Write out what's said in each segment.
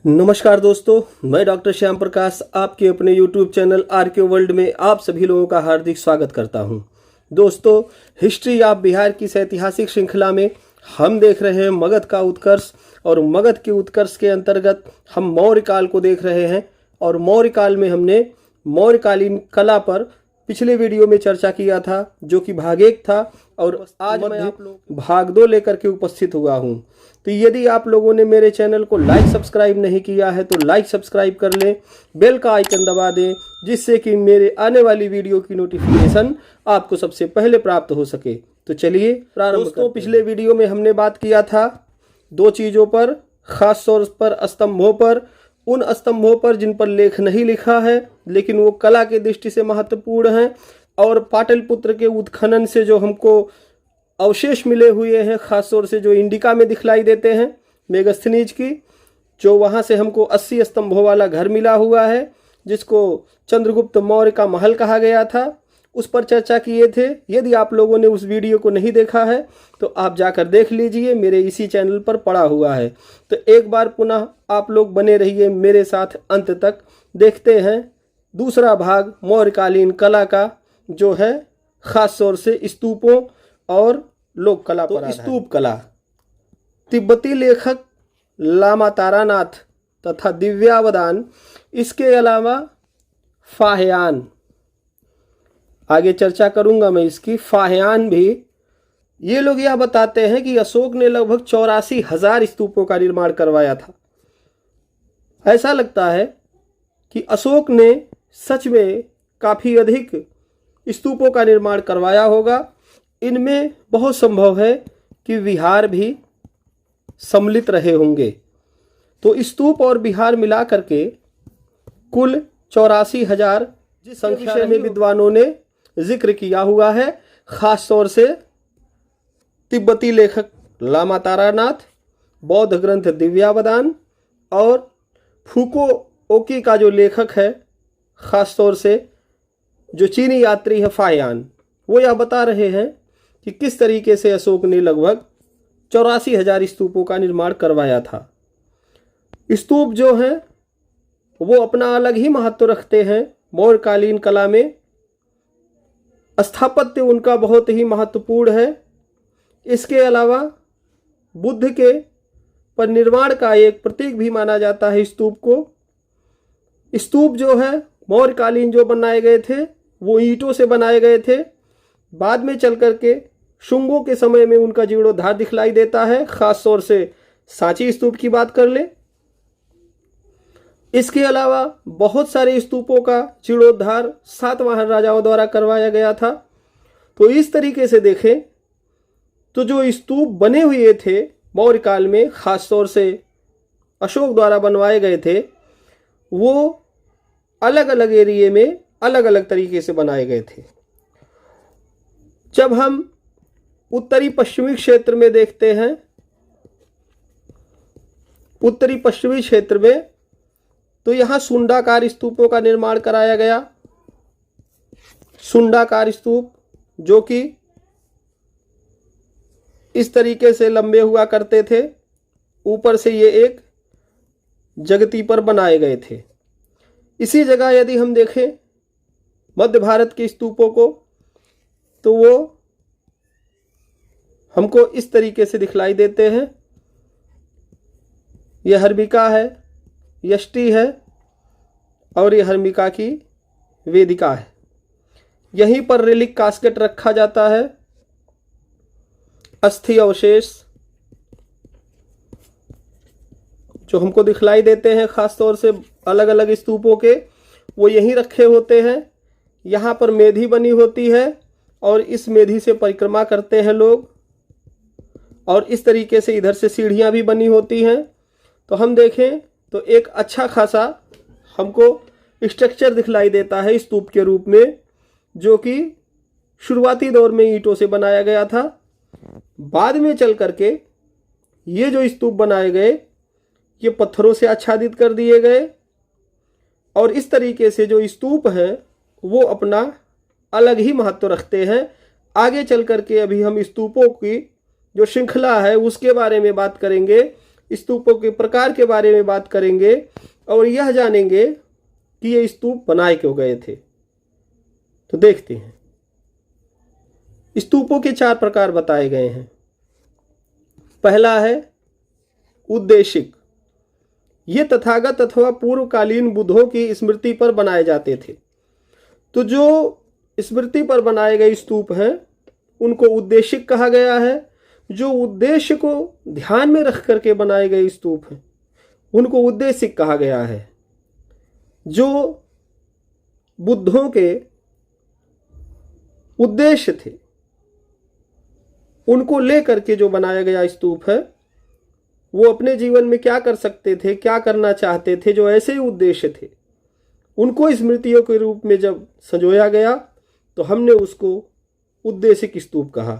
नमस्कार दोस्तों, मैं डॉक्टर श्याम प्रकाश आपके अपने YouTube चैनल आरके वर्ल्ड में आप सभी लोगों का हार्दिक स्वागत करता हूं। दोस्तों, हिस्ट्री ऑफ बिहार की इस ऐतिहासिक श्रृंखला में हम देख रहे हैं मगध का उत्कर्ष, और मगध के उत्कर्ष के अंतर्गत हम मौर्य काल को देख रहे हैं। और मौर्य काल में हमने मौर्यकालीन कला पर पिछले वीडियो में चर्चा किया था, जो कि भाग 1 था, और आज मैं आप लोग भाग 2 लेकर के उपस्थित हुआ हूं। तो यदि आप लोगों ने मेरे चैनल को लाइक सब्सक्राइब नहीं किया है तो लाइक सब्सक्राइब कर लें, बेल का आइकन दबा दें, जिससे कि मेरे आने वाली वीडियो की नोटिफिकेशन आपको सबसे पहले प्राप्त हो सके। तो चलिए प्रारंभ करते हैं। पिछले वीडियो में हमने बात किया था 2 चीज़ों पर, खास तौर पर स्तंभों पर, उन स्तंभों पर जिन पर लेख नहीं लिखा है लेकिन वो कला की दृष्टि से महत्वपूर्ण हैं, और पाटलिपुत्र के उत्खनन से जो हमको अवशेष मिले हुए हैं, खासतौर से जो इंडिका में दिखलाई देते हैं मेगस्थनीज की, जो वहाँ से हमको 80 स्तंभों वाला घर मिला हुआ है, जिसको चंद्रगुप्त मौर्य का महल कहा गया था, उस पर चर्चा किए थे। यदि आप लोगों ने उस वीडियो को नहीं देखा है तो आप जाकर देख लीजिए, मेरे इसी चैनल पर पड़ा हुआ है। तो एक बार पुनः आप लोग बने रहिए मेरे साथ अंत तक। देखते हैं दूसरा भाग मौर्यकालीन कला का, जो है खास तौर से स्तूपों और लोक कला पर आधारित। स्तूप कला, तिब्बती लेखक लामा तारानाथ तथा दिव्यावदान, इसके अलावा फाहियान, आगे चर्चा करूंगा मैं इसकी। फाहियान भी, ये लोग यह बताते हैं कि अशोक ने लगभग 84,000 स्तूपों का निर्माण करवाया था। ऐसा लगता है कि अशोक ने सच में काफ़ी अधिक स्तूपों का निर्माण करवाया होगा। इनमें बहुत संभव है कि विहार भी सम्मिलित रहे होंगे। तो स्तूप और विहार मिला करके कुल 84,000 जिस संख्या में विद्वानों ने जिक्र किया हुआ है। खास तौर से तिब्बती लेखक लामा तारानाथ, बौद्ध ग्रंथ दिव्यावदान, और फुकुओकी का जो लेखक है, खास तौर से जो चीनी यात्री है फाहियान, वो यह बता रहे हैं कि किस तरीके से अशोक ने लगभग 84,000 स्तूपों का निर्माण करवाया था। स्तूप जो हैं वो अपना अलग ही महत्व रखते हैं मौर्यकालीन कला में। स्थापत्य उनका बहुत ही महत्वपूर्ण है। इसके अलावा बुद्ध के पर निर्माण का एक प्रतीक भी माना जाता है स्तूप को। स्तूप जो है मौर्यकालीन जो बनाए गए थे वो ईंटों से बनाए गए थे। बाद में चल करके शुंगों के समय में उनका जीर्णोद्धार दिखलाई देता है। खास तौर से सांची स्तूप की बात कर ले। इसके अलावा बहुत सारे स्तूपों का जीर्णोद्धार सातवाहन राजाओं द्वारा करवाया गया था। तो इस तरीके से देखें तो जो स्तूप बने हुए थे मौर्य काल में, खास तौर से अशोक द्वारा बनवाए गए थे, वो अलग अलग एरिया में अलग अलग तरीके से बनाए गए थे। जब हम उत्तरी पश्चिमी क्षेत्र में देखते हैं, उत्तरी पश्चिमी क्षेत्र में, तो यहाँ सुंडाकार स्तूपों का निर्माण कराया गया। सुंडाकार स्तूप जो कि इस तरीके से लंबे हुआ करते थे, ऊपर से ये एक जगती पर बनाए गए थे। इसी जगह यदि हम देखें मध्य भारत के स्तूपों को, तो वो हमको इस तरीके से दिखलाई देते हैं। यह हर्मिका है, यष्टि है, और यह हर्मिका की वेदिका है। यहीं पर रेलिक कास्केट रखा जाता है। अस्थि अवशेष जो हमको दिखलाई देते हैं खास तौर से अलग अलग स्तूपों के, वो यहीं रखे होते हैं। यहाँ पर मेधी बनी होती है और इस मेधी से परिक्रमा करते हैं लोग, और इस तरीके से इधर से सीढ़ियाँ भी बनी होती हैं। तो हम देखें तो एक अच्छा खासा हमको स्ट्रक्चर दिखलाई देता है स्तूप के रूप में, जो कि शुरुआती दौर में ईंटों से बनाया गया था। बाद में चल करके ये जो स्तूप बनाए गए ये पत्थरों से आच्छादित कर दिए गए, और इस तरीके से जो स्तूप हैं वो अपना अलग ही महत्व रखते हैं। आगे चल करके अभी हम स्तूपों की जो श्रृंखला है उसके बारे में बात करेंगे, स्तूपों के प्रकार के बारे में बात करेंगे और यह जानेंगे कि ये स्तूप बनाए क्यों गए थे। तो देखते हैं। स्तूपों के 4 प्रकार बताए गए हैं। पहला है उद्देशिक। ये तथागत अथवा पूर्वकालीन बुद्धों की स्मृति पर बनाए जाते थे। तो जो स्मृति पर बनाए गए स्तूप हैं उनको उद्देशिक कहा गया है। जो उद्देश्य को ध्यान में रख करके बनाए गए स्तूप हैं उनको उद्देशिक कहा गया है। जो बुद्धों के उद्देश्य थे उनको लेकर के जो बनाया गया स्तूप है, वो अपने जीवन में क्या कर सकते थे, क्या करना चाहते थे, जो ऐसे ही उद्देश्य थे, उनको स्मृतियों के रूप में जब संजोया गया तो हमने उसको उद्देशिक स्तूप कहा।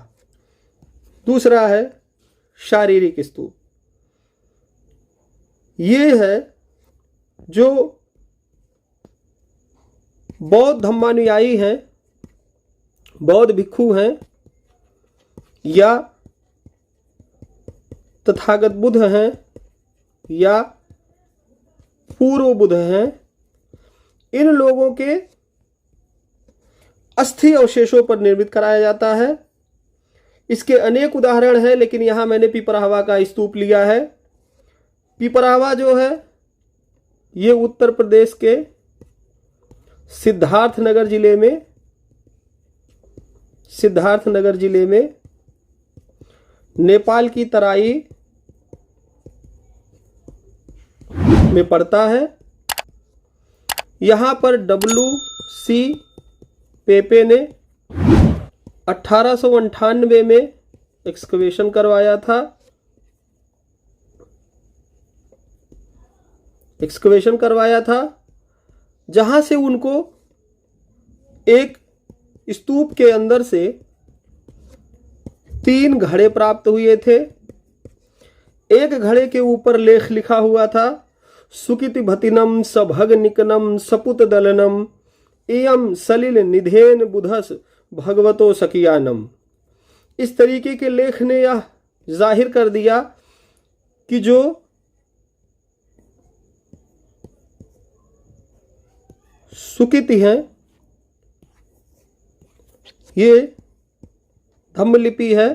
दूसरा है शारीरिक स्तूप। ये है जो बौद्ध धम्मानुयायी हैं, बौद्ध भिक्षु हैं या तथागत बुद्ध हैं या पूर्व बुद्ध हैं, इन लोगों के अस्थि अवशेषों पर निर्मित कराया जाता है। इसके अनेक उदाहरण हैं, लेकिन यहां मैंने पिपरावा का स्तूप लिया है। पिपरावा जो है ये उत्तर प्रदेश के सिद्धार्थनगर जिले में नेपाल की तराई में पड़ता है। यहां पर WC पेपे ने 1898 में एक्सकवेशन करवाया था, जहां से उनको एक स्तूप के अंदर से 3 घड़े प्राप्त हुए थे। एक घड़े के ऊपर लेख लिखा हुआ था, सुकिति भतिनम सभग निकनम सपुत दलनम एयम सलिल निधेन बुधस भगवतो सकियानम। इस तरीके के लेख ने यह जाहिर कर दिया कि जो सुकिति हैं ये धम्मलिपि है।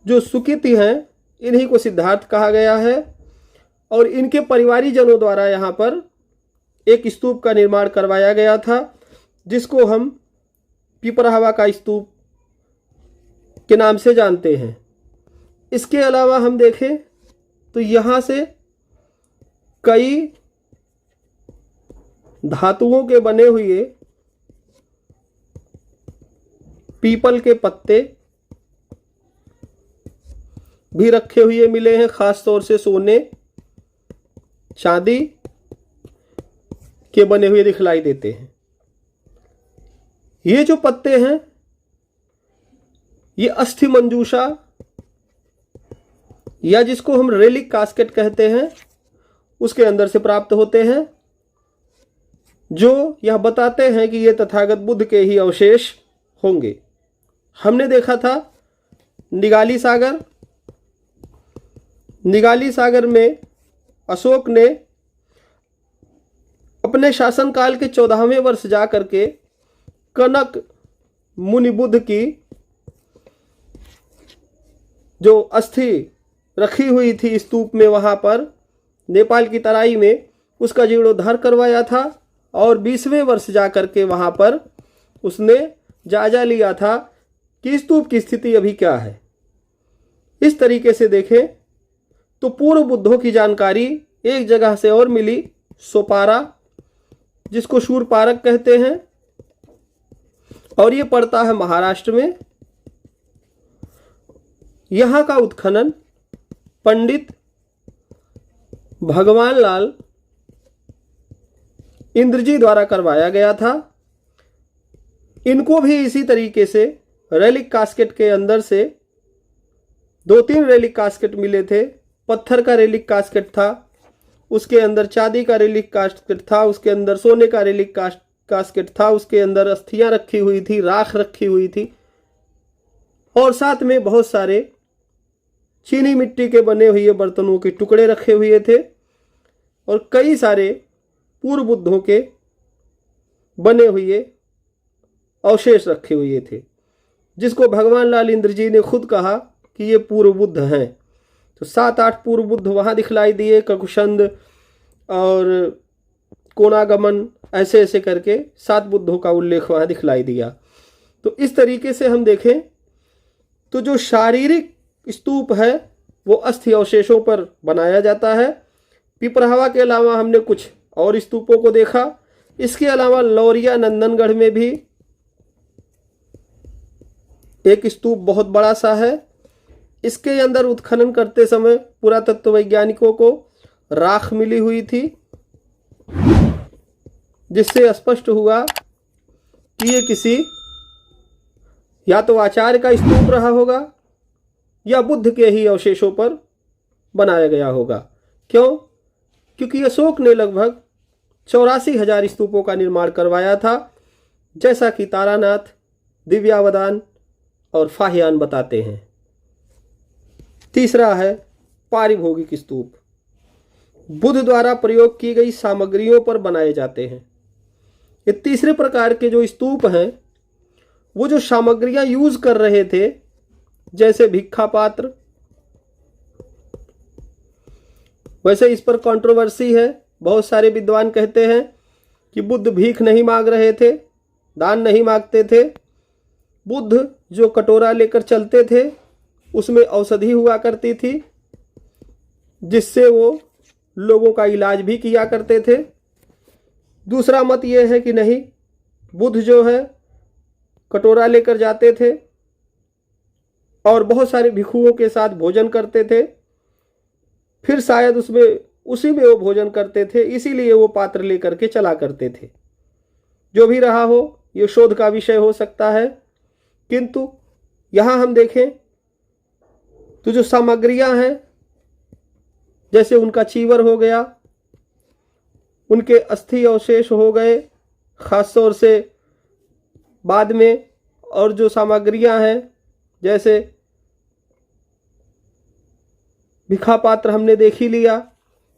जो सुकिति हैं इन्हीं को सिद्धार्थ कहा गया है और इनके परिवारीजनों द्वारा यहाँ पर एक स्तूप का निर्माण करवाया गया था, जिसको हम पिपरावा का स्तूप के नाम से जानते हैं। इसके अलावा हम देखें तो यहाँ से कई धातुओं के बने हुए पीपल के पत्ते भी रखे हुए मिले हैं, खास तौर से सोने चांदी के बने हुए दिखलाई देते हैं। ये जो पत्ते हैं ये अस्थि मंजूषा या जिसको हम रेलिक कास्केट कहते हैं उसके अंदर से प्राप्त होते हैं, जो यह बताते हैं कि ये तथागत बुद्ध के ही अवशेष होंगे। हमने देखा था निगाली सागर में अशोक ने अपने शासनकाल के 14वें वर्ष जाकर के कनक मुनि बुद्ध की जो अस्थि रखी हुई थी स्तूप में, वहां पर नेपाल की तराई में उसका जीर्णोद्धार करवाया था और 20वें वर्ष जाकर के वहां पर उसने जायजा लिया था कि स्तूप की स्थिति अभी क्या है। इस तरीके से देखें तो पूर्व बुद्धों की जानकारी एक जगह से और मिली, सोपारा जिसको शूरपारक कहते हैं, और ये पड़ता है महाराष्ट्र में। यहां का उत्खनन पंडित भगवान लाल इंद्रजी द्वारा करवाया गया था। इनको भी इसी तरीके से रेलिक कास्केट के अंदर से 2-3 रेलिक कास्केट मिले थे। पत्थर का रेलिक कास्केट था, उसके अंदर चांदी का रेलिक कास्केट था, उसके अंदर सोने का रेलिक कास्केट था, उसके अंदर अस्थियां रखी हुई थी, राख रखी हुई थी और साथ में बहुत सारे चीनी मिट्टी के बने हुए बर्तनों के टुकड़े रखे हुए थे और कई सारे पूर्व बुद्धों के बने हुए अवशेष रखे हुए थे, जिसको भगवान लाल इंद्र जी ने खुद कहा कि ये पूर्व बुद्ध हैं। तो 7-8 पूर्व बुद्ध वहाँ दिखलाई दिए, ककुशंद और कोनागमन, ऐसे ऐसे करके 7 बुद्धों का उल्लेख वहाँ दिखलाई दिया। तो इस तरीके से हम देखें तो जो शारीरिक स्तूप है वो अस्थि अवशेषों पर बनाया जाता है। पिपरावा के अलावा हमने कुछ और स्तूपों को देखा। इसके अलावा लौरिया नंदनगढ़ में भी एक स्तूप बहुत बड़ा सा है। इसके अंदर उत्खनन करते समय पुरातत्व वैज्ञानिकों को राख मिली हुई थी, जिससे स्पष्ट हुआ कि ये किसी या तो आचार्य का स्तूप रहा होगा या बुद्ध के ही अवशेषों पर बनाया गया होगा। क्यों? क्योंकि अशोक ने लगभग 84,000 स्तूपों का निर्माण करवाया था, जैसा कि तारानाथ, दिव्यावदान और फाहियान बताते हैं। तीसरा है पारिभोगिक स्तूप। बुद्ध द्वारा प्रयोग की गई सामग्रियों पर बनाए जाते हैं। ये तीसरे प्रकार के जो स्तूप हैं वो जो सामग्रियां यूज कर रहे थे, जैसे भिक्षा पात्र, वैसे इस पर कंट्रोवर्सी है। बहुत सारे विद्वान कहते हैं कि बुद्ध भीख नहीं मांग रहे थे, दान नहीं मांगते थे। बुद्ध जो कटोरा लेकर चलते थे उसमें औषधि हुआ करती थी, जिससे वो लोगों का इलाज भी किया करते थे। दूसरा मत ये है कि नहीं, बुद्ध जो है कटोरा लेकर जाते थे और बहुत सारे भिक्षुओं के साथ भोजन करते थे, फिर शायद उसी में वो भोजन करते थे, इसीलिए वो पात्र लेकर के चला करते थे। जो भी रहा हो, ये शोध का विषय हो सकता है। किंतु यहाँ हम देखें तो जो सामग्रियां हैं, जैसे उनका चीवर हो गया, उनके अस्थि अवशेष हो गए खास तौर से बाद में, और जो सामग्रियां हैं जैसे भिक्षा पात्र हमने देख ही लिया,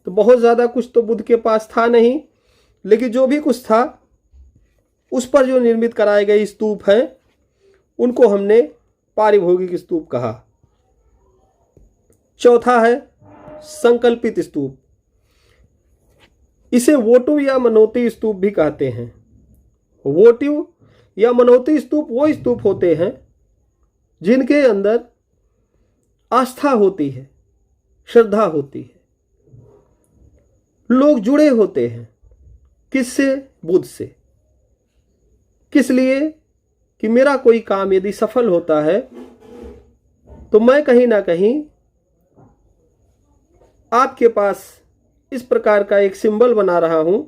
तो बहुत ज़्यादा कुछ तो बुद्ध के पास था नहीं, लेकिन जो भी कुछ था उस पर जो निर्मित कराए गए स्तूप हैं उनको हमने पारिभोगिक स्तूप कहा। चौथा है संकल्पित स्तूप। इसे वोटिव या मनोती स्तूप भी कहते हैं। वोटिव या मनोती स्तूप वो स्तूप होते हैं जिनके अंदर आस्था होती है, श्रद्धा होती है, लोग जुड़े होते हैं। किससे? बुद्ध से। किस लिए? कि मेरा कोई काम यदि सफल होता है तो मैं कहीं ना कहीं आपके पास इस प्रकार का एक सिंबल बना रहा हूं,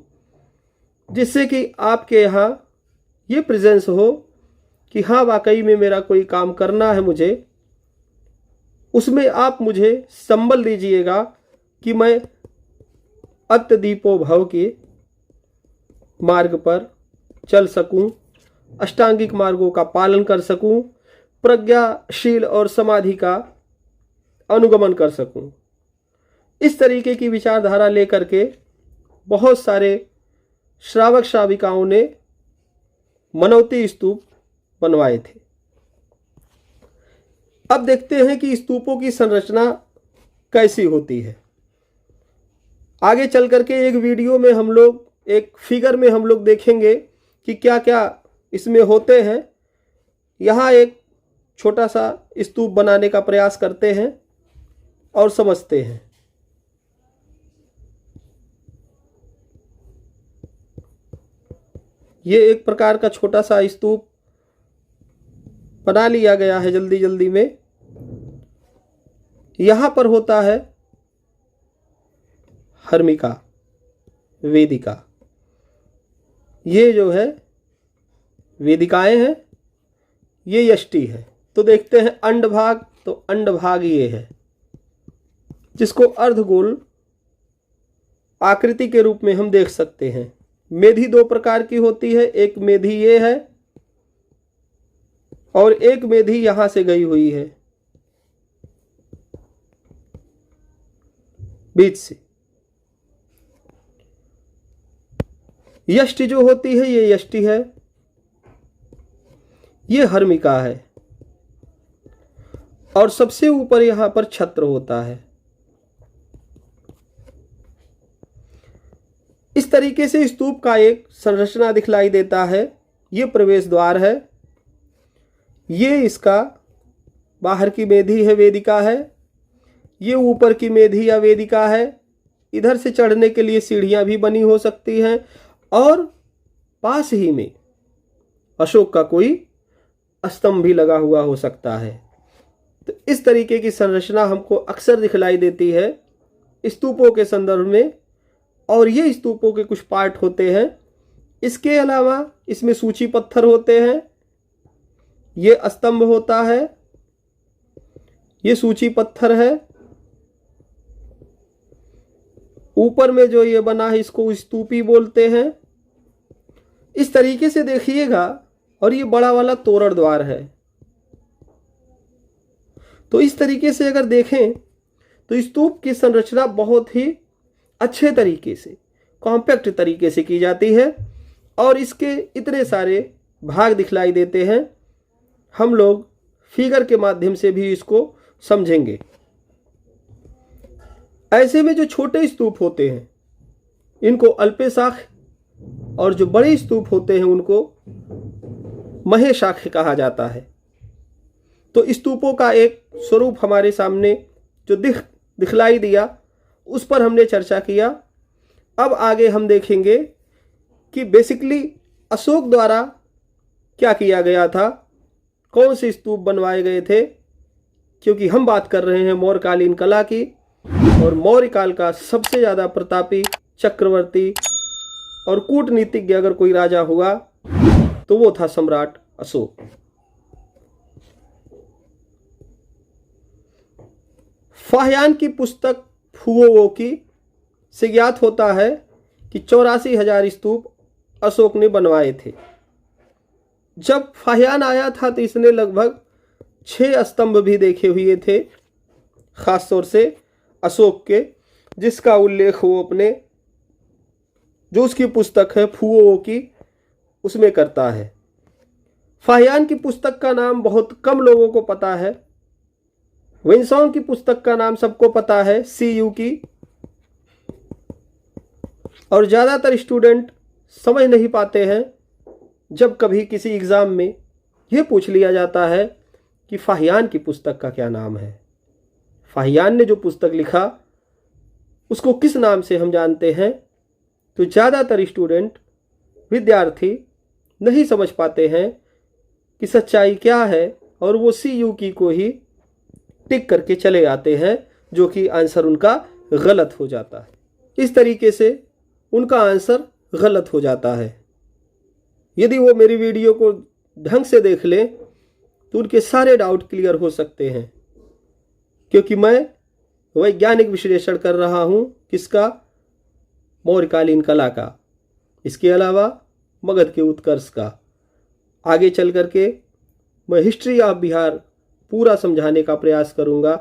जिससे कि आपके यहाँ ये प्रेजेंस हो कि हाँ, वाकई में मेरा कोई काम करना है मुझे, उसमें आप मुझे संबल दीजिएगा कि मैं अत्यदीपो भव के मार्ग पर चल सकूं, अष्टांगिक मार्गों का पालन कर सकूं, प्रज्ञाशील और समाधि का अनुगमन कर सकूं। इस तरीके की विचारधारा लेकर के बहुत सारे श्रावक श्राविकाओं ने मनौती स्तूप बनवाए थे। अब देखते हैं कि स्तूपों की संरचना कैसी होती है। आगे चल करके एक वीडियो में हम लोग, एक फिगर में हम लोग देखेंगे कि क्या क्या इसमें होते हैं। यहाँ एक छोटा सा स्तूप बनाने का प्रयास करते हैं और समझते हैं। ये एक प्रकार का छोटा सा स्तूप बना लिया गया है जल्दी जल्दी में। यहाँ पर होता है हर्मिका, वेदिका। ये जो है वेदिकाएं हैं, ये यष्टि है। तो देखते हैं अंड भाग, तो अंड भाग ये है, जिसको अर्धगोल आकृति के रूप में हम देख सकते हैं। मेधी 2 प्रकार की होती है, एक मेधी ये है और एक मेधी यहां से गई हुई है। बीच से। यष्टि जो होती है ये यष्टि है, ये हर्मिका है, और सबसे ऊपर यहां पर छत्र होता है। इस तरीके से स्तूप का एक संरचना दिखलाई देता है। ये प्रवेश द्वार है, ये इसका बाहर की मेधी है, वेदिका है, ये ऊपर की मेधी या वेदिका है। इधर से चढ़ने के लिए सीढ़ियां भी बनी हो सकती हैं, और पास ही में अशोक का कोई स्तंभ भी लगा हुआ हो सकता है। तो इस तरीके की संरचना हमको अक्सर दिखलाई देती है स्तूपों के संदर्भ में, और ये स्तूपों के कुछ पार्ट होते हैं। इसके अलावा इसमें सूची पत्थर होते हैं, ये स्तंभ होता है, ये सूची पत्थर है। ऊपर में जो ये बना है इसको स्तूपी बोलते हैं। इस तरीके से देखिएगा, और ये बड़ा वाला तोरण द्वार है। तो इस तरीके से अगर देखें तो स्तूप की संरचना बहुत ही अच्छे तरीके से, कॉम्पैक्ट तरीके से की जाती है, और इसके इतने सारे भाग दिखलाई देते हैं। हम लोग फिगर के माध्यम से भी इसको समझेंगे। ऐसे में जो छोटे स्तूप होते हैं इनको अल्पशाख, और जो बड़े स्तूप होते हैं उनको महेशाख कहा जाता है। तो स्तूपों का एक स्वरूप हमारे सामने जो दिखलाई दिया, उस पर हमने चर्चा किया। अब आगे हम देखेंगे कि बेसिकली अशोक द्वारा क्या किया गया था, कौन से स्तूप बनवाए गए थे, क्योंकि हम बात कर रहे हैं मौर्यकालीन कला की, और मौर्य काल का सबसे ज़्यादा प्रतापी, चक्रवर्ती और कूटनीतिज्ञ अगर कोई राजा हुआ तो वो था सम्राट अशोक। फाहियान की पुस्तक फुओवो की से ज्ञात होता है कि 84,000 स्तूप अशोक ने बनवाए थे। जब फाहियान आया था तो इसने लगभग 6 स्तंभ भी देखे हुए थे, खासतौर से अशोक के, जिसका उल्लेख वो अपने जो उसकी पुस्तक है फुओवो की उसमें करता है। फाहियान की पुस्तक का नाम बहुत कम लोगों को पता है। विंसोंग की पुस्तक का नाम सबको पता है, CU की, और ज़्यादातर स्टूडेंट समझ नहीं पाते हैं। जब कभी किसी एग्ज़ाम में यह पूछ लिया जाता है कि फाहियान की पुस्तक का क्या नाम है, फाहियान ने जो पुस्तक लिखा उसको किस नाम से हम जानते हैं, तो ज़्यादातर स्टूडेंट, विद्यार्थी नहीं समझ पाते हैं कि सच्चाई क्या है, और वो CU की को ही टिक करके चले आते हैं, जो कि आंसर उनका गलत हो जाता है। इस तरीके से उनका आंसर गलत हो जाता है। यदि वो मेरी वीडियो को ढंग से देख लें तो उनके सारे डाउट क्लियर हो सकते हैं, क्योंकि मैं वैज्ञानिक विश्लेषण कर रहा हूँ किसका, मौर्यकालीन कला का, इसके अलावा मगध के उत्कर्ष का। आगे चल करके मैं हिस्ट्री ऑफ बिहार पूरा समझाने का प्रयास करूँगा।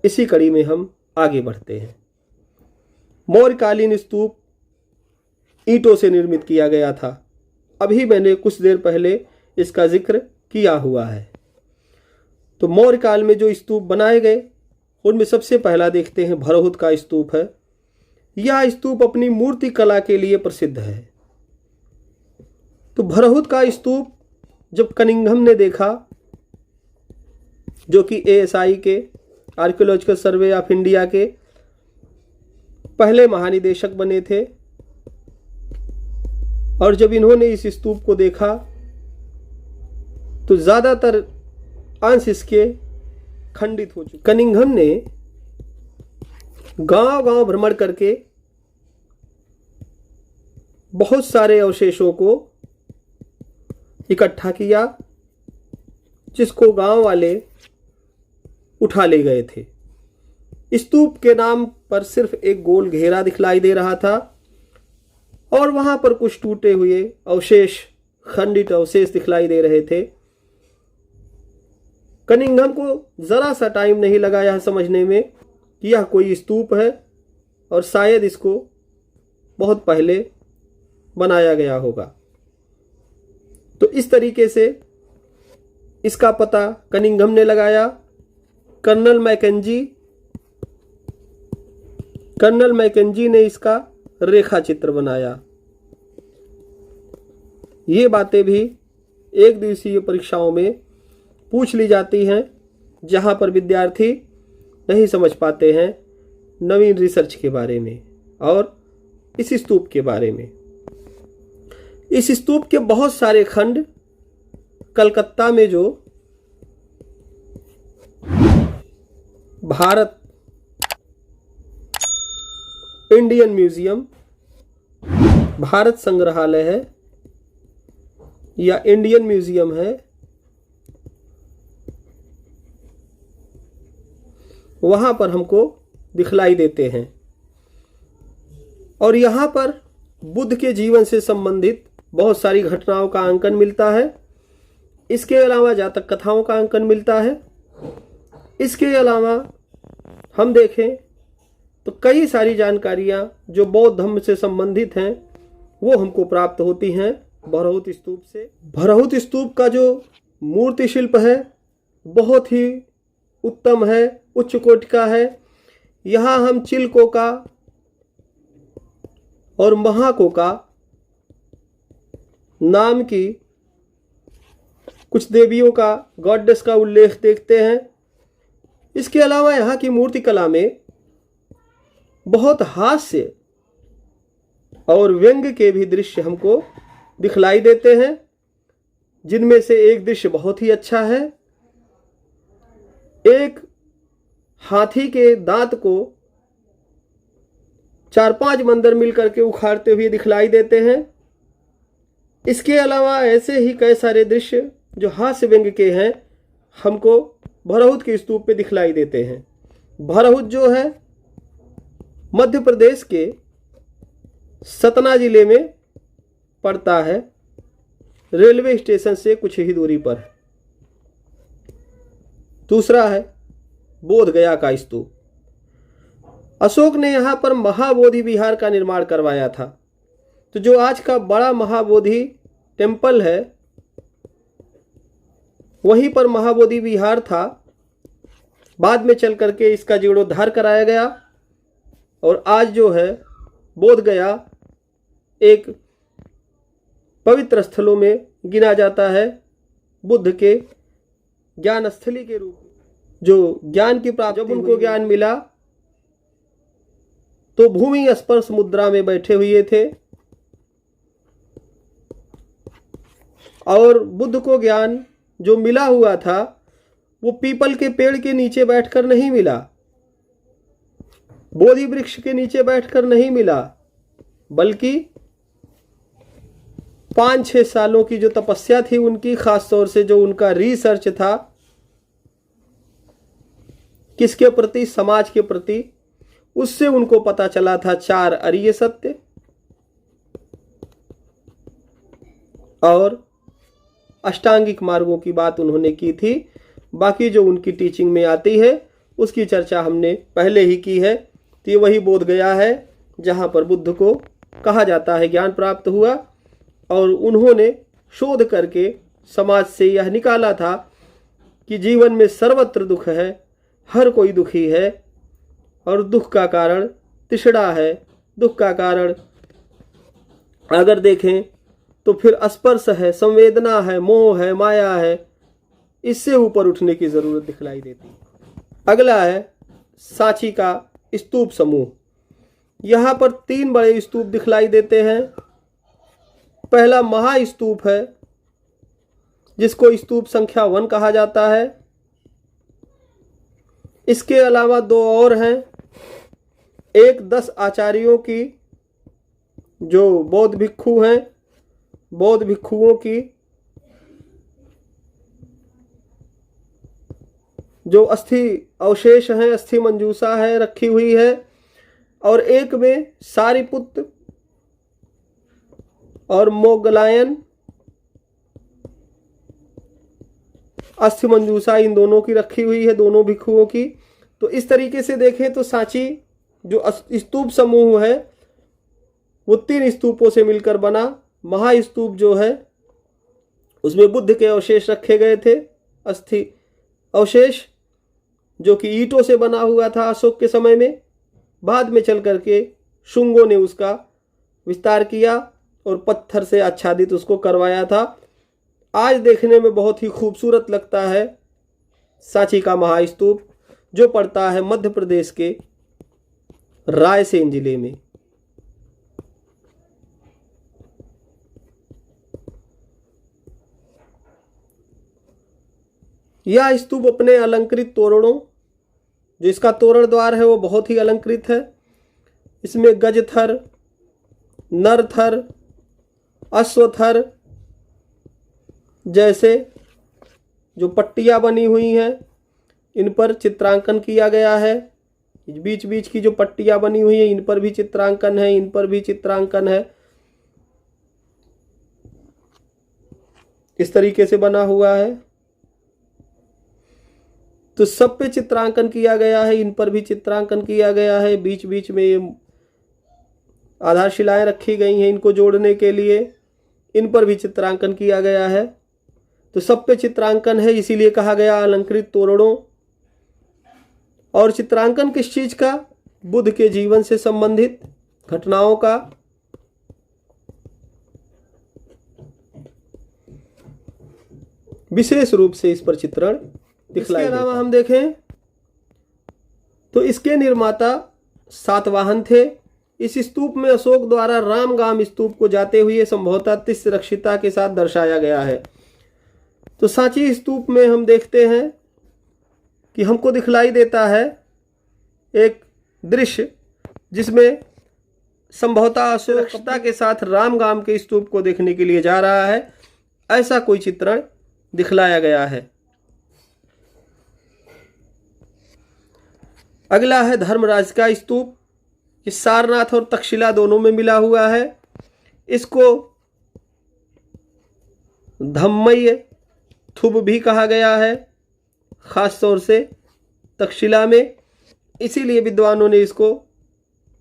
इसी कड़ी में हम आगे बढ़ते हैं। मौर्यकालीन स्तूप ईंटों से निर्मित किया गया था। अभी मैंने कुछ देर पहले इसका जिक्र किया हुआ है। तो मौर्य काल में जो स्तूप बनाए गए उनमें सबसे पहला देखते हैं भरहुत का स्तूप है। यह स्तूप अपनी मूर्ति कला के लिए प्रसिद्ध है। तो भरहुत का स्तूप जब कनिंघम ने देखा, जो कि ASI के आर्कियोलॉजिकल सर्वे ऑफ इंडिया के पहले महानिदेशक बने थे, और जब इन्होंने इस स्तूप को देखा तो ज़्यादातर अंश इसके खंडित हो चुके। कनिंघम ने गांव-गांव भ्रमण करके बहुत सारे अवशेषों को इकट्ठा किया, जिसको गांव वाले उठा ले गए थे। स्तूप के नाम पर सिर्फ एक गोल घेरा दिखलाई दे रहा था, और वहां पर कुछ टूटे हुए अवशेष, खंडित अवशेष दिखलाई दे रहे थे। कनिंघम को जरा सा टाइम नहीं लगा यह समझने में कि यह कोई स्तूप है और शायद इसको बहुत पहले बनाया गया होगा। तो इस तरीके से इसका पता कनिंघम ने लगाया। कर्नल मैकेंजी ने इसका रेखा चित्र बनाया। ये बातें भी एक दिवसीय परीक्षाओं में पूछ ली जाती हैं, जहां पर विद्यार्थी नहीं समझ पाते हैं नवीन रिसर्च के बारे में और इस स्तूप के बारे में। इस स्तूप के बहुत सारे खंड कलकत्ता में जो भारत इंडियन म्यूजियम, भारत संग्रहालय है या इंडियन म्यूजियम है, वहां पर हमको दिखलाई देते हैं। और यहाँ पर बुद्ध के जीवन से संबंधित बहुत सारी घटनाओं का अंकन मिलता है। इसके अलावा जातक कथाओं का अंकन मिलता है। इसके अलावा हम देखें तो कई सारी जानकारियाँ जो बौद्ध धर्म से संबंधित हैं वो हमको प्राप्त होती हैं भरहुत स्तूप से। भरहुत स्तूप का जो मूर्ति शिल्प है बहुत ही उत्तम है, उच्च कोटि का है। यहाँ हम चिलकोका और महाकोका नाम की कुछ देवियों का, गॉडेस का उल्लेख देखते हैं। इसके अलावा यहाँ की मूर्ति कला में बहुत हास्य और व्यंग के भी दृश्य हमको दिखलाई देते हैं, जिनमें से एक दृश्य बहुत ही अच्छा है। एक हाथी के दांत को 4-5 बंदर मिलकर के उखाड़ते हुए दिखलाई देते हैं। इसके अलावा ऐसे ही कई सारे दृश्य जो हास्य व्यंग के हैं हमको भरहुत के स्तूप पे दिखलाई देते हैं। भरहुत जो है मध्य प्रदेश के सतना जिले में पड़ता है, रेलवे स्टेशन से कुछ ही दूरी पर। दूसरा है बोध गया का स्तूप। अशोक ने यहाँ पर महाबोधि विहार का निर्माण करवाया था। तो जो आज का बड़ा महाबोधि टेम्पल है वहीं पर महाबोधि विहार था। बाद में चल करके इसका जीर्णोद्धार कराया गया और आज जो है बोध गया एक पवित्र स्थलों में गिना जाता है, बुद्ध के ज्ञान स्थली के रूप में। जो ज्ञान की प्राप्ति, जब उनको ज्ञान मिला तो भूमि स्पर्श मुद्रा में बैठे हुए थे और बुद्ध को ज्ञान जो मिला हुआ था वो पीपल के पेड़ के नीचे बैठकर नहीं मिला, बोधि वृक्ष के नीचे बैठकर नहीं मिला, बल्कि 5-6 सालों की जो तपस्या थी उनकी, खास तौर से जो उनका रिसर्च था किसके प्रति, समाज के प्रति, उससे उनको पता चला था 4 अरिय सत्य और अष्टांगिक मार्गों की बात उन्होंने की थी। बाकी जो उनकी टीचिंग में आती है उसकी चर्चा हमने पहले ही की है। तो ये वही बोध गया है जहाँ पर बुद्ध को कहा जाता है ज्ञान प्राप्त हुआ और उन्होंने शोध करके समाज से यह निकाला था कि जीवन में सर्वत्र दुख है, हर कोई दुखी है और दुख का कारण तृष्णा है। दुख का कारण अगर देखें तो फिर स्पर्श है, संवेदना है, मोह है, माया है। इससे ऊपर उठने की जरूरत दिखलाई देती है। अगला है सांची का स्तूप समूह। यहाँ पर 3 बड़े स्तूप दिखलाई देते हैं। पहला महास्तूप है जिसको स्तूप संख्या 1 कहा जाता है। इसके अलावा 2 और हैं। एक 10 आचार्यों की जो बौद्ध भिक्षु हैं, बौद्ध भिक्षुओं की जो अस्थि अवशेष हैं, अस्थि मंजूषा है, रखी हुई है। और एक में सारिपुत्र और मोगलायन अस्थि मंजूषा इन दोनों की रखी हुई है, दोनों भिक्षुओं की। तो इस तरीके से देखें तो सांची जो स्तूप समूह है वो 3 स्तूपों से मिलकर बना। महास्तूप जो है उसमें बुद्ध के अवशेष रखे गए थे, अस्थि अवशेष, जो कि ईंटों से बना हुआ था अशोक के समय में। बाद में चल करके शुंगों ने उसका विस्तार किया और पत्थर से आच्छादित उसको करवाया था। आज देखने में बहुत ही खूबसूरत लगता है सांची का महास्तूप, जो पड़ता है मध्य प्रदेश के रायसेन जिले में। यह स्तूप अपने अलंकृत तोरणों, जो इसका तोरण द्वार है वो बहुत ही अलंकृत है। इसमें गजथर, नरथर, अश्वथर जैसे जो पट्टियाँ बनी हुई हैं इन पर चित्रांकन किया गया है। बीच बीच की जो पट्टियाँ बनी हुई हैं इन पर भी चित्रांकन है, इन पर भी चित्रांकन है। इस तरीके से बना हुआ है। तो सब पे चित्रांकन किया गया है, इन पर भी चित्रांकन किया गया है। बीच बीच में ये आधारशिलाएं रखी गई हैं इनको जोड़ने के लिए, इन पर भी चित्रांकन किया गया है। तो सब पे चित्रांकन है, इसीलिए कहा गया अलंकृत तोरणों। और चित्रांकन किस चीज का? बुद्ध के जीवन से संबंधित घटनाओं का। विशेष रूप से इस पर चित्रण दिखलाया। इसके अलावा हम देखें तो इसके निर्माता सातवाहन थे। इस स्तूप में अशोक द्वारा रामगाम स्तूप को जाते हुए संभवतः तिस्रक्षिता के साथ दर्शाया गया है। तो सांची स्तूप में हम देखते हैं कि हमको दिखलाई देता है एक दृश्य जिसमें संभवतः सुरक्षिता के साथ रामगाम के स्तूप को देखने के लिए जा रहा है, ऐसा कोई चित्रण दिखलाया गया है। अगला है धर्मराज का स्तूप। इस सारनाथ और तक्षशिला दोनों में मिला हुआ है। इसको धम्मय थुब भी कहा गया है, खास तौर से तक्षशिला में, इसीलिए विद्वानों ने इसको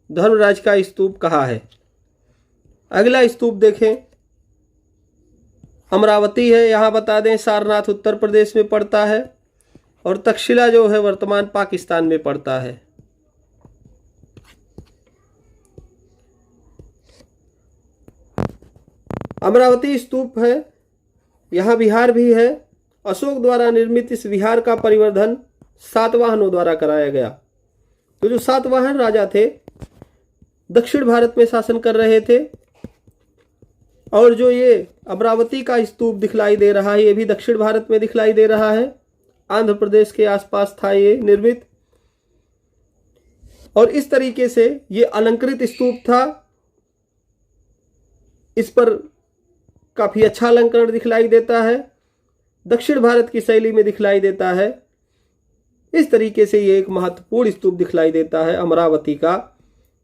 धर्मराज का स्तूप कहा है। अगला स्तूप देखें, अमरावती है। यहाँ बता दें सारनाथ उत्तर प्रदेश में पड़ता है और तक्षशिला जो है वर्तमान पाकिस्तान में पड़ता है। अमरावती स्तूप है, यहाँ विहार भी है। अशोक द्वारा निर्मित इस विहार का परिवर्धन सातवाहनों द्वारा कराया गया। तो जो सातवाहन राजा थे दक्षिण भारत में शासन कर रहे थे, और जो ये अमरावती का स्तूप दिखलाई दे रहा है ये भी दक्षिण भारत में दिखलाई दे रहा है। आंध्र प्रदेश के आसपास था ये निर्मित, और इस तरीके से ये अलंकृत स्तूप था। इस पर काफी अच्छा अलंकरण दिखलाई देता है, दक्षिण भारत की शैली में दिखलाई देता है। इस तरीके से ये एक महत्वपूर्ण स्तूप दिखलाई देता है अमरावती का,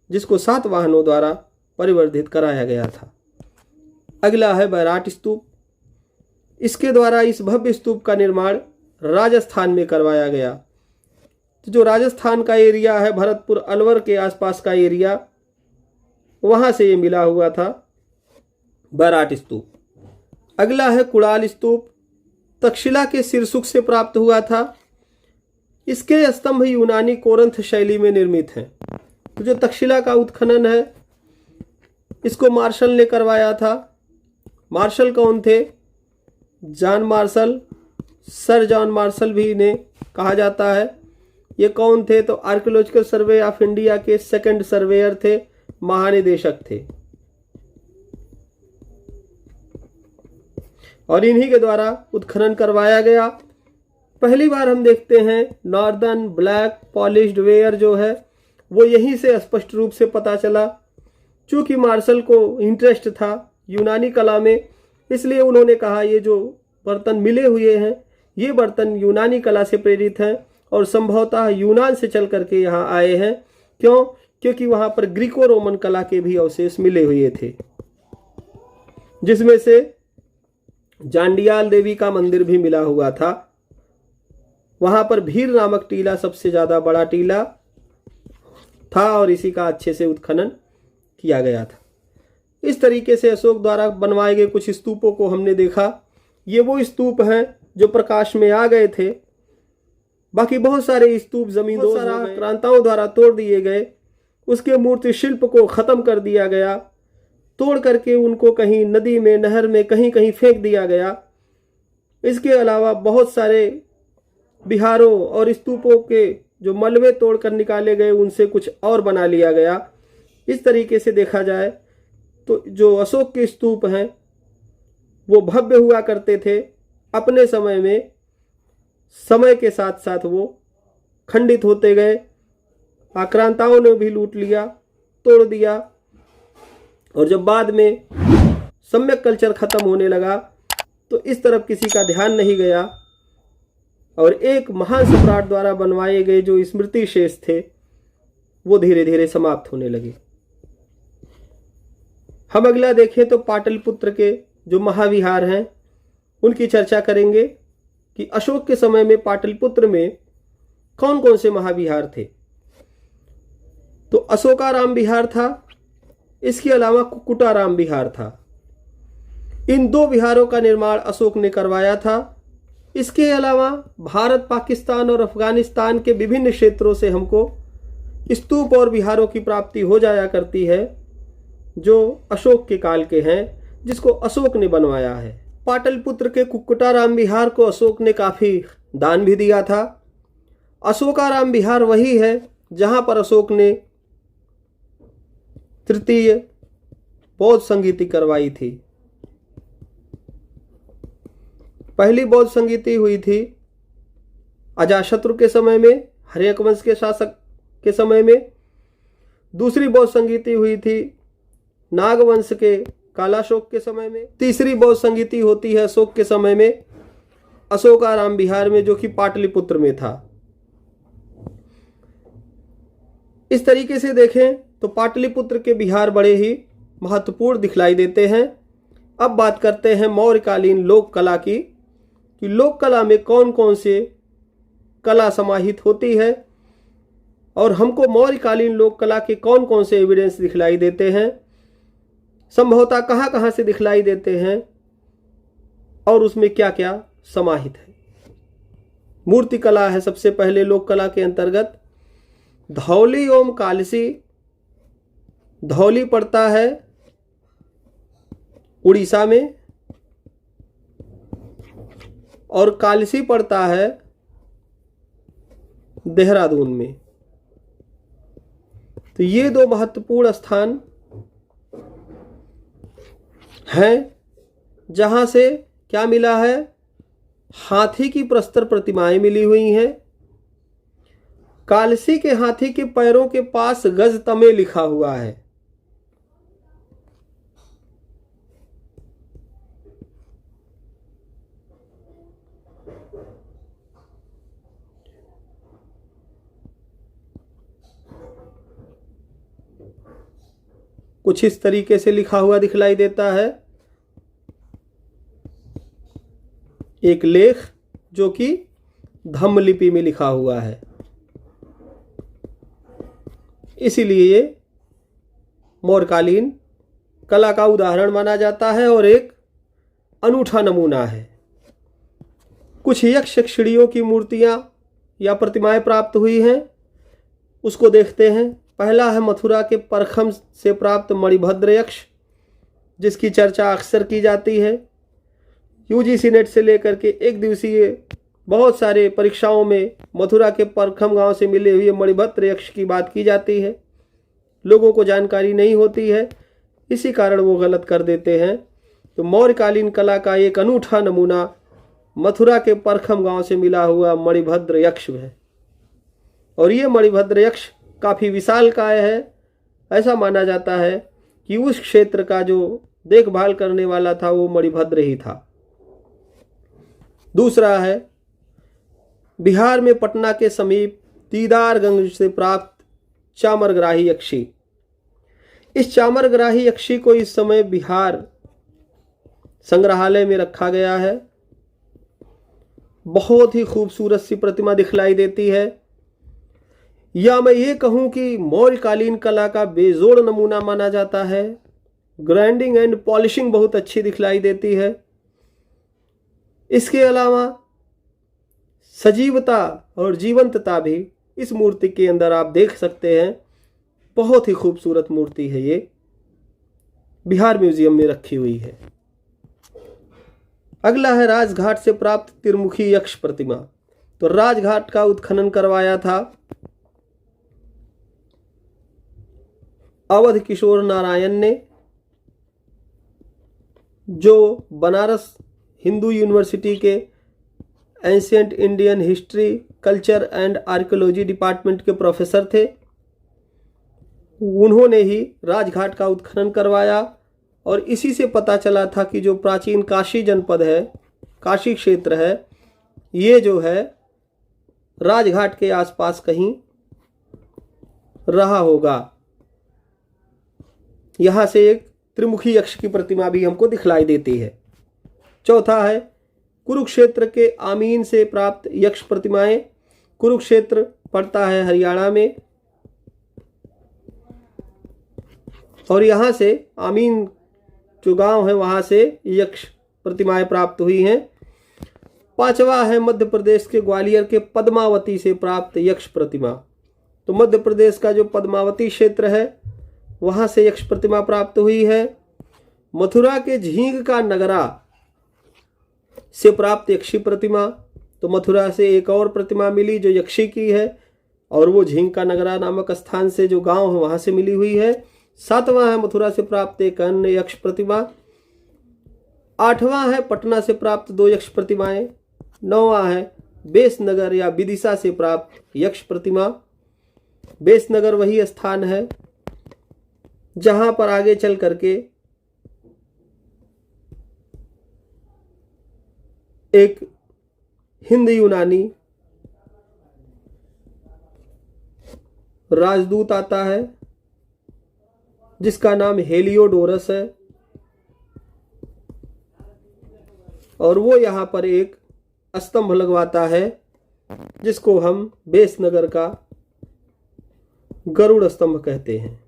जिसको सातवाहनों द्वारा परिवर्धित कराया गया था। अगला है बैराट स्तूप। इसके द्वारा इस भव्य स्तूप का निर्माण राजस्थान में करवाया गया। तो जो राजस्थान का एरिया है, भरतपुर अलवर के आसपास का एरिया, वहां से ये मिला हुआ था बैराट स्तूप। अगला है कुड़ाल स्तूप। तक्षशिला के सिरसुख से प्राप्त हुआ था। इसके स्तंभ यूनानी कोरंथ शैली में निर्मित हैं। तो जो तक्षशिला का उत्खनन है इसको मार्शल ने करवाया था। मार्शल कौन थे? John Marshall, sir John Marshall भी इन्हें कहा जाता है। ये कौन थे? तो आर्कियोलॉजिकल सर्वे ऑफ इंडिया के सेकंड सर्वेयर थे, महानिदेशक थे, और इन्हीं के द्वारा उत्खनन करवाया गया। पहली बार हम देखते हैं नॉर्दर्न ब्लैक पॉलिश्ड वेयर जो है वो यहीं से स्पष्ट रूप से पता चला। चूंकि मार्शल को इंटरेस्ट था यूनानी कला में, इसलिए उन्होंने कहा ये जो बर्तन मिले हुए हैं ये बर्तन यूनानी कला से प्रेरित हैं और संभवतः यूनान से चल करके यहाँ आए हैं। क्यों? क्योंकि वहाँ पर ग्रीको रोमन कला के भी अवशेष मिले हुए थे, जिसमें से जांडियाल देवी का मंदिर भी मिला हुआ था। वहां पर भीर नामक टीला सबसे ज्यादा बड़ा टीला था और इसी का अच्छे से उत्खनन किया गया था। इस तरीके से अशोक द्वारा बनवाए गए कुछ स्तूपों को हमने देखा। ये वो स्तूप हैं जो प्रकाश में आ गए थे। बाकी बहुत सारे स्तूप जमींदोज आक्रांताओं द्वारा तोड़ दिए गए। उसके मूर्ति शिल्प को खत्म कर दिया गया, तोड़ करके उनको कहीं नदी में, नहर में, कहीं कहीं फेंक दिया गया। इसके अलावा बहुत सारे विहारों और स्तूपों के जो मलबे तोड़कर निकाले गए उनसे कुछ और बना लिया गया। इस तरीके से देखा जाए तो जो अशोक के स्तूप हैं वो भव्य हुआ करते थे। अपने समय में समय के साथ साथ वो खंडित होते गए, आक्रांताओं ने भी लूट लिया, तोड़ दिया, और जब बाद में सम्यक कल्चर खत्म होने लगा तो इस तरफ किसी का ध्यान नहीं गया और एक महान सम्राट द्वारा बनवाए गए जो स्मृति शेष थे वो धीरे धीरे समाप्त होने लगे। हम अगला देखें तो पाटलिपुत्र के जो महाविहार हैं उनकी चर्चा करेंगे कि अशोक के समय में पाटलिपुत्र में कौन कौन से महाविहार थे। तो अशोकाराम विहार था, इसके अलावा कुक्कुटाराम विहार था। इन दो विहारों का निर्माण अशोक ने करवाया था। इसके अलावा भारत, पाकिस्तान और अफगानिस्तान के विभिन्न क्षेत्रों से हमको स्तूप और विहारों की प्राप्ति हो जाया करती है जो अशोक के काल के हैं, जिसको अशोक ने बनवाया है। पाटलिपुत्र के कुक्कुटाराम विहार को अशोक ने काफी दान भी दिया था। अशोकाराम विहार वही है जहां पर अशोक ने तृतीय बौद्ध संगीति करवाई थी। पहली बौद्ध संगीति हुई थी अजातशत्रु के समय में, हर्यक वंश के शासक के समय में। दूसरी बौद्ध संगीति हुई थी नागवंश के कालाशोक के समय में। तीसरी बौद्ध संगीति होती है अशोक के समय में अशोकाराम विहार में, जो कि पाटलिपुत्र में था। इस तरीके से देखें तो पाटलिपुत्र के विहार बड़े ही महत्वपूर्ण दिखलाई देते हैं। अब बात करते हैं मौर्यकालीन लोक कला की, कि लोक कला में कौन कौन से कला समाहित होती है और हमको मौर्यकालीन लोक कला के कौन कौन से एविडेंस दिखलाई देते हैं, संभवतः कहाँ कहाँ से दिखलाई देते हैं और उसमें क्या क्या समाहित है। मूर्ति कला है सबसे पहले लोक कला के अंतर्गत। धौली एवं कालसी। धौली पड़ता है उड़ीसा में और कालसी पड़ता है देहरादून में। तो ये दो महत्वपूर्ण स्थान हैं जहां से क्या मिला है, हाथी की प्रस्तर प्रतिमाएं मिली हुई हैं। कालसी के हाथी के पैरों के पास गज तमे लिखा हुआ है। कुछ इस तरीके से लिखा हुआ दिखलाई देता है। एक लेख जो कि धम्म लिपि में लिखा हुआ है, इसीलिए ये मौर्यकालीन कला का उदाहरण माना जाता है और एक अनूठा नमूना है। कुछ यक्ष यक्षिणियों की मूर्तियां या प्रतिमाएं प्राप्त हुई हैं, उसको देखते हैं। पहला है मथुरा के परखम से प्राप्त मणिभद्र यक्ष, जिसकी चर्चा अक्सर की जाती है। यूजीसी नेट से लेकर के एक दिवसीय बहुत सारे परीक्षाओं में मथुरा के परखम गांव से मिले हुए मणिभद्र यक्ष की बात की जाती है। लोगों को जानकारी नहीं होती है, इसी कारण वो गलत कर देते हैं। तो मौर्यकालीन कला का एक अनूठा नमूना मथुरा के परखम गांव से मिला हुआ मणिभद्र यक्ष है। और ये मणिभद्र यक्ष काफ़ी विशालकाय है। ऐसा माना जाता है कि उस क्षेत्र का जो देखभाल करने वाला था वो मणिभद्र ही था। दूसरा है बिहार में पटना के समीप दीदारगंज से प्राप्त चामरग्राही यक्षी। इस चामरग्राही यक्षी को इस समय बिहार संग्रहालय में रखा गया है। बहुत ही खूबसूरत सी प्रतिमा दिखलाई देती है, या मैं ये कहूँ कि मौर्यकालीन कला का बेजोड़ नमूना माना जाता है। ग्राइंडिंग एंड पॉलिशिंग बहुत अच्छी दिखलाई देती है। इसके अलावा सजीवता और जीवंतता भी इस मूर्ति के अंदर आप देख सकते हैं। बहुत ही खूबसूरत मूर्ति है, ये बिहार म्यूजियम में रखी हुई है। अगला है राजघाट से प्राप्त त्रिमुखी यक्ष प्रतिमा। तो राजघाट का उत्खनन करवाया था अवध किशोर नारायण ने, जो बनारस हिंदू यूनिवर्सिटी के ancient Indian history, culture and archaeology department के प्रोफेसर थे। उन्होंने ही राजघाट का उत्खनन करवाया और इसी से पता चला था कि जो प्राचीन काशी जनपद है, काशी क्षेत्र है, ये जो है राजघाट के आसपास कहीं रहा होगा। यहाँ से एक त्रिमुखी यक्ष की प्रतिमा भी हमको दिखलाई देती है। चौथा है कुरुक्षेत्र के आमीन से प्राप्त यक्ष प्रतिमाएं। कुरुक्षेत्र पड़ता है हरियाणा में और यहाँ से आमीन जो गांव है वहाँ से यक्ष प्रतिमाएं प्राप्त हुई हैं। पांचवा है मध्य प्रदेश के ग्वालियर के पद्मावती से प्राप्त यक्ष प्रतिमा। तो मध्य प्रदेश का जो पद्मावती क्षेत्र है वहाँ से यक्ष प्रतिमा प्राप्त हुई है। मथुरा के झींग का नगरा से प्राप्त यक्षी प्रतिमा। तो मथुरा से एक और प्रतिमा मिली जो यक्षी की है और वो झींग का नगरा नामक स्थान से जो गांव है वहाँ से मिली हुई है। सातवां है मथुरा से प्राप्त एक अन्य यक्ष प्रतिमा। आठवां है पटना से प्राप्त 2 यक्ष प्रतिमाएं। नौवां है बेसनगर या विदिशा से प्राप्त यक्ष प्रतिमा। बेसनगर वही स्थान है जहां पर आगे चल करके एक हिंद यूनानी राजदूत आता है जिसका नाम हेलियोडोरस है और वो यहाँ पर एक स्तंभ लगवाता है जिसको हम बेसनगर का गरुड़ स्तंभ कहते हैं।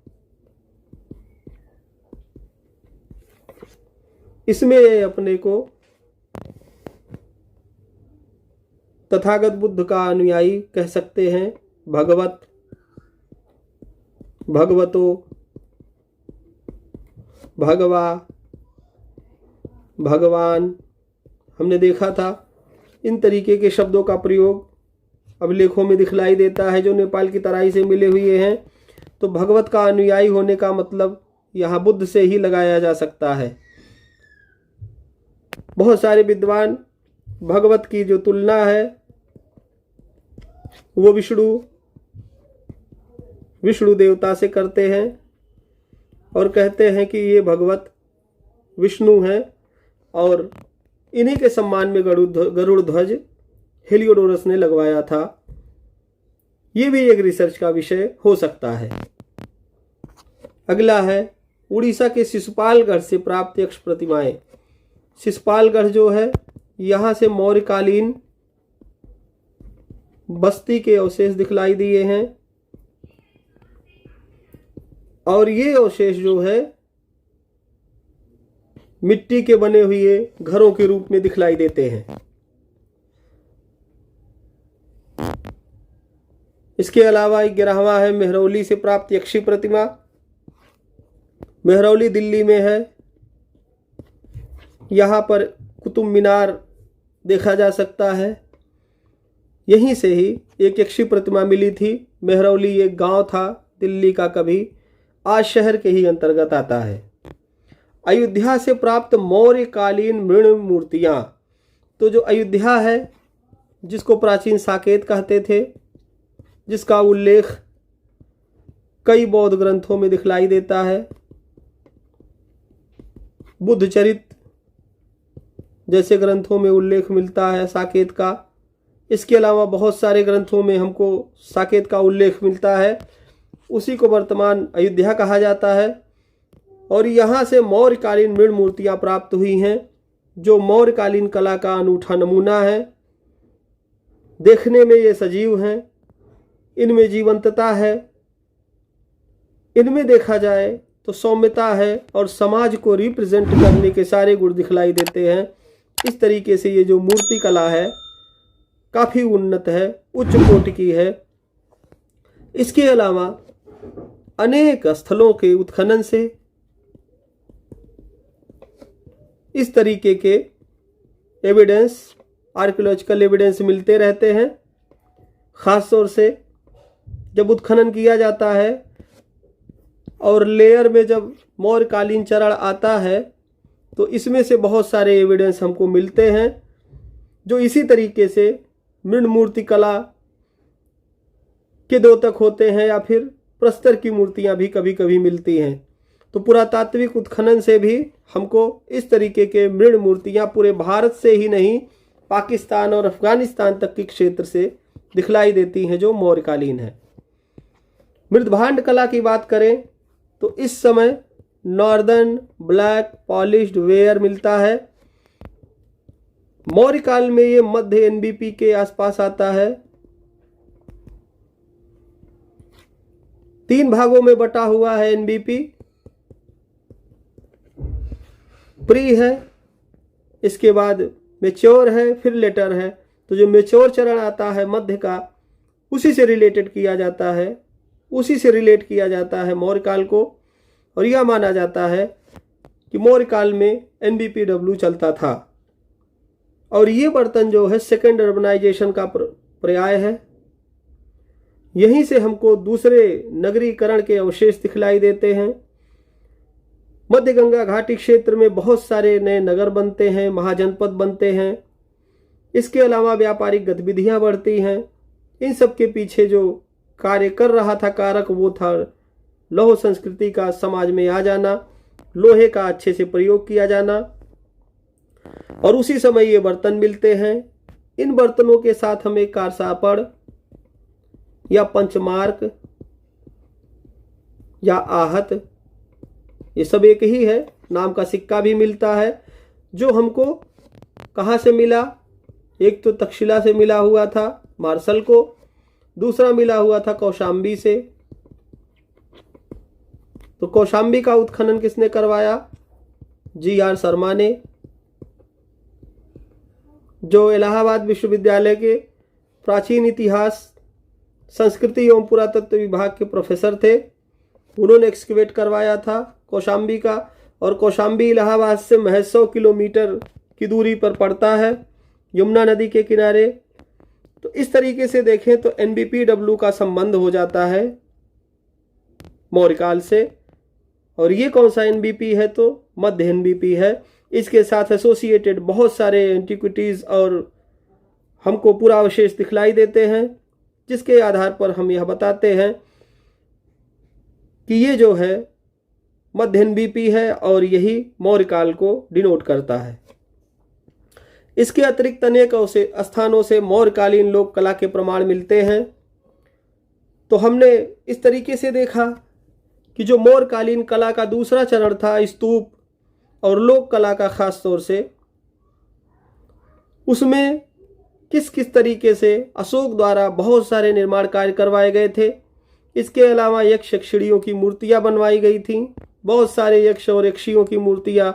इसमें अपने को तथागत बुद्ध का अनुयायी कह सकते हैं। भगवत, भगवतो, भगवा, भगवान हमने देखा था। इन तरीके के शब्दों का प्रयोग अभिलेखों में दिखलाई देता है जो नेपाल की तराई से मिले हुए हैं। तो भगवत का अनुयायी होने का मतलब यहाँ बुद्ध से ही लगाया जा सकता है। बहुत सारे विद्वान भगवत की जो तुलना है वो विष्णु देवता से करते हैं और कहते हैं कि ये भगवत विष्णु हैं और इन्हीं के सम्मान में गरुड़ ध्वज हेलियोडोरस ने लगवाया था। ये भी एक रिसर्च का विषय हो सकता है। अगला है उड़ीसा के शिशुपालगढ़ से प्राप्त यक्ष प्रतिमाएं। शिशुपालगढ़ जो है यहाँ से मौर्यकालीन बस्ती के अवशेष दिखलाई दिए हैं और ये अवशेष जो है मिट्टी के बने हुए घरों के रूप में दिखलाई देते हैं। इसके अलावा 11वां है मेहरौली से प्राप्त यक्षी प्रतिमा। मेहरौली दिल्ली में है। यहाँ पर कुतुब मीनार देखा जा सकता है। यहीं से ही एक यक्षी प्रतिमा मिली थी। मेहरौली एक गांव था दिल्ली का, कभी आज शहर के ही अंतर्गत आता है। अयोध्या से प्राप्त मौर्यकालीन मृण मूर्तियाँ। तो जो अयोध्या है जिसको प्राचीन साकेत कहते थे, जिसका उल्लेख कई बौद्ध ग्रंथों में दिखलाई देता है। बुद्ध चरित जैसे ग्रंथों में उल्लेख मिलता है साकेत का। इसके अलावा बहुत सारे ग्रंथों में हमको साकेत का उल्लेख मिलता है। उसी को वर्तमान अयोध्या कहा जाता है और यहाँ से मौर्यकालीन मृण मूर्तियाँ प्राप्त हुई हैं जो मौर्यकालीन कला का अनूठा नमूना है। देखने में ये सजीव हैं, इनमें जीवंतता है, इनमें देखा जाए तो सौम्यता है और समाज को रिप्रेजेंट करने के सारे गुण दिखलाई देते हैं। इस तरीके से ये जो मूर्ति कला है काफ़ी उन्नत है, उच्च कोटि की है। इसके अलावा अनेक स्थलों के उत्खनन से इस तरीके के एविडेंस, आर्कियोलॉजिकल एविडेंस मिलते रहते हैं। ख़ास तौर से जब उत्खनन किया जाता है और लेयर में जब मौर्यकालीन चरण आता है तो इसमें से बहुत सारे एविडेंस हमको मिलते हैं जो इसी तरीके से मृण मूर्ति कला के द्योतक होते हैं या फिर प्रस्तर की मूर्तियां भी कभी कभी मिलती हैं। तो पुरातात्विक उत्खनन से भी हमको इस तरीके के मृण मूर्तियां पूरे भारत से ही नहीं, पाकिस्तान और अफगानिस्तान तक के क्षेत्र से दिखलाई देती हैं जो मौर्यकालीन है। मृदभांड कला की बात करें तो इस समय नॉर्दर्न ब्लैक पॉलिश्ड वेयर मिलता है। मौर्य काल में ये मध्य एनबीपी के आसपास आता है। 3 भागों में बटा हुआ है एनबीपी। प्री है, इसके बाद मेच्योर है, फिर लेटर है। तो जो मेच्योर चरण आता है मध्य का, उसी से रिलेटेड किया जाता है, उसी से रिलेट किया जाता है मौर्य काल को। और यह माना जाता है कि मौर्य काल में एनबीपीडब्ल्यू चलता था। और ये बर्तन जो है सेकेंड अर्बनाइजेशन का पर्याय है। यहीं से हमको दूसरे नगरीकरण के अवशेष दिखलाई देते हैं। मध्य गंगा घाटी क्षेत्र में बहुत सारे नए नगर बनते हैं, महाजनपद बनते हैं। इसके अलावा व्यापारिक गतिविधियां बढ़ती हैं। इन सब के पीछे जो कार्य कर रहा था कारक, वो था लौह संस्कृति का समाज में आ जाना, लोहे का अच्छे से प्रयोग किया जाना। और उसी समय ये बर्तन मिलते हैं। इन बर्तनों के साथ हमें कारसापड़ या पंचमार्क या आहत, ये सब एक ही है, नाम का सिक्का भी मिलता है, जो हमको कहाँ से मिला? एक तो तक्षशिला से मिला हुआ था मार्शल को, दूसरा मिला हुआ था कौशाम्बी से। तो कौशाम्बी का उत्खनन किसने करवाया? जी.आर. शर्मा ने, जो इलाहाबाद विश्वविद्यालय के प्राचीन इतिहास, संस्कृति एवं पुरातत्व विभाग के प्रोफेसर थे। उन्होंने एक्सकेवेट करवाया था कौशाम्बी का। और कौशाम्बी इलाहाबाद से महज 100 किलोमीटर की दूरी पर पड़ता है, यमुना नदी के किनारे। तो इस तरीके से देखें तो एनबीपीडब्ल्यू का संबंध हो जाता है मौर्यकाल से। और ये कौन सा एनबीपी है? तो मध्य एनबीपी है। इसके साथ एसोसिएटेड बहुत सारे एंटिक्विटीज़ और हमको पूरा अवशेष दिखलाई देते हैं, जिसके आधार पर हम यह बताते हैं कि ये जो है मध्य एनबीपी है और यही मौर्य काल को डिनोट करता है। इसके अतिरिक्त अनेक स्थानों से मौर्यकालीन लोक कला के प्रमाण मिलते हैं। तो हमने इस तरीके से देखा कि जो मौर्यकालीन कला का दूसरा चरण था, स्तूप और लोक कला का खास तौर से, उसमें किस किस तरीके से अशोक द्वारा बहुत सारे निर्माण कार्य करवाए गए थे। इसके अलावा यक्ष यक्षिणियों की मूर्तियां बनवाई गई थीं। बहुत सारे यक्ष और यक्षियों की मूर्तियां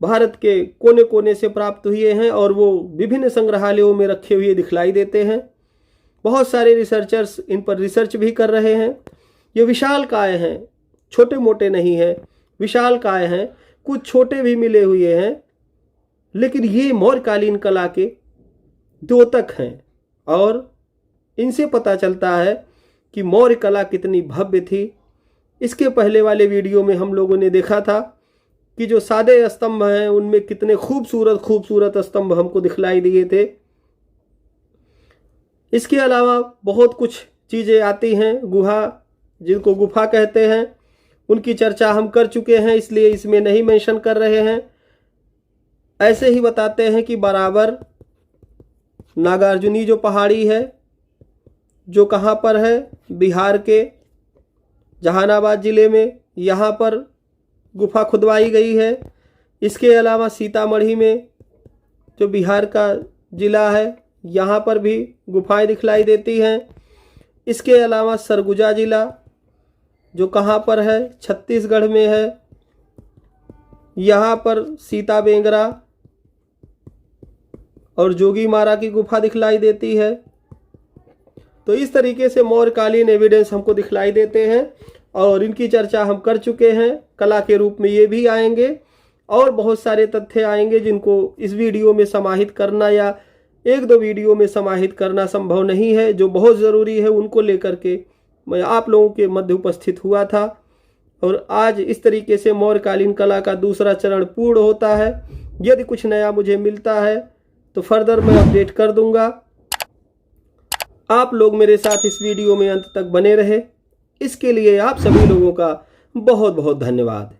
भारत के कोने कोने से प्राप्त हुए हैं और वो विभिन्न संग्रहालयों में रखे हुए दिखलाई देते हैं। बहुत सारे रिसर्चर्स इन पर रिसर्च भी कर रहे हैं। ये विशालकाय हैं, छोटे मोटे नहीं हैं, विशालकाय हैं। कुछ छोटे भी मिले हुए हैं, लेकिन ये मौर्यकालीन कला के द्योतक हैं। और इनसे पता चलता है कि मौर्य कला कितनी भव्य थी। इसके पहले वाले वीडियो में हम लोगों ने देखा था कि जो सादे स्तंभ हैं उनमें कितने खूबसूरत खूबसूरत स्तंभ हमको दिखलाई दिए थे। इसके अलावा बहुत कुछ चीज़ें आती हैं। गुहा, जिनको गुफा कहते हैं, उनकी चर्चा हम कर चुके हैं, इसलिए इसमें नहीं मेंशन कर रहे हैं। ऐसे ही बताते हैं कि बराबर नागार्जुनी जो पहाड़ी है, जो कहाँ पर है? बिहार के जहानाबाद ज़िले में, यहाँ पर गुफा खुदवाई गई है। इसके अलावा सीतामढ़ी में, जो बिहार का ज़िला है, यहाँ पर भी गुफाएं दिखलाई देती हैं। इसके अलावा सरगुजा जिला जो कहाँ पर है, छत्तीसगढ़ में है, यहाँ पर सीता बेंगरा और जोगी मारा की गुफा दिखलाई देती है। तो इस तरीके से मौर्यकालीन एविडेंस हमको दिखलाई देते हैं और इनकी चर्चा हम कर चुके हैं। कला के रूप में ये भी आएंगे और बहुत सारे तथ्य आएंगे जिनको इस वीडियो में समाहित करना या एक दो वीडियो में समाहित करना संभव नहीं है। जो बहुत ज़रूरी है उनको लेकर के मैं आप लोगों के मध्य उपस्थित हुआ था। और आज इस तरीके से मौर्यकालीन कला का दूसरा चरण पूर्ण होता है। यदि कुछ नया मुझे मिलता है तो फर्दर मैं अपडेट कर दूंगा। आप लोग मेरे साथ इस वीडियो में अंत तक बने रहे, इसके लिए आप सभी लोगों का बहुत बहुत धन्यवाद।